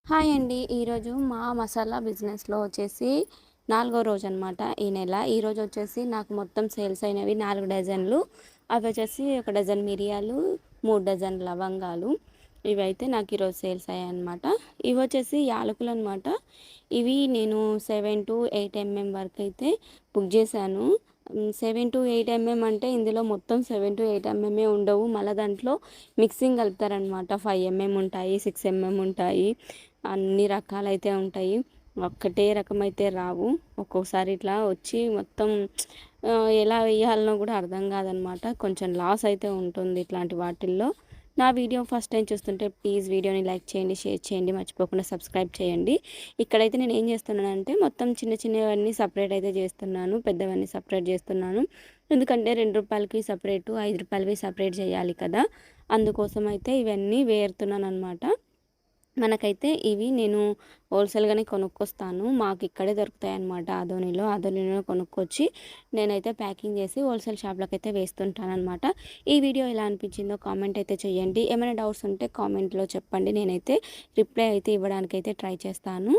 Hi అండి. ఈరోజు మా మసాలా బిజినెస్‌లో వచ్చేసి నాలుగో రోజనమాట ఈ నెల. ఈరోజు వచ్చేసి నాకు మొత్తం సేల్స్ అయినవి 4 డజన్లు. అవి వచ్చేసి 1 డజన్ మిరియాలు, 3 డజన్ లవంగాలు. ఇవైతే నాకు ఈరోజు సేల్స్ అయ్యాయన్నమాట. ఇవి వచ్చేసి యాలకులనమాట. ఇవి నేను 7-8 ఎంఎం వరకు అయితే బుక్ చేశాను. 7-8 ఎంఎం అంటే ఇందులో మొత్తం 7-8 ఎంఎంఏ ఉండవు. మళ్ళీ దాంట్లో మిక్సింగ్ కలుపుతారనమాట. 5 ఎంఎం ఉంటాయి, 6 ఎంఎం ఉంటాయి. అన్ని రకాలైతే ఉంటాయి. ఒక్కటే రకమైతే రావు. ఒక్కొక్కసారి ఇట్లా వచ్చి మొత్తం ఎలా వేయాలనో కూడా అర్థం కాదనమాట. కొంచెం లాస్ అయితే ఉంటుంది ఇట్లాంటి వాటిల్లో. నా వీడియో ఫస్ట్ టైం చూస్తుంటే ప్లీజ్ వీడియోని లైక్ చేయండి, షేర్ చేయండి, మర్చిపోకుండా సబ్స్క్రైబ్ చేయండి. ఇక్కడైతే నేను ఏం చేస్తున్నానంటే మొత్తం చిన్న చిన్నవన్నీ సపరేట్ అయితే చేస్తున్నాను, పెద్దవన్నీ సపరేట్ చేస్తున్నాను. ఎందుకంటే రూ. 2కి సపరేటు, రూ. 5వి సపరేట్ చేయాలి కదా. అందుకోసం అయితే ఇవన్నీ వేరుతున్నాను అనమాట. మనకైతే ఇవి నేను హోల్సేల్గానే కొనుక్కొస్తాను. మాకు ఇక్కడే దొరుకుతాయి అన్నమాట. ఆదోనిలో కొనుక్కొచ్చి నేనైతే ప్యాకింగ్ చేసి హోల్సేల్ షాప్‌లోకి అయితే వేస్తుంటాను అనమాట. ఈ వీడియో ఎలా అనిపించిందో కామెంట్ అయితే చేయండి. ఏమైనా డౌట్స్ ఉంటే కామెంట్‌లో చెప్పండి. నేనైతే రిప్లై అయితే ఇవ్వడానికైతే ట్రై చేస్తాను.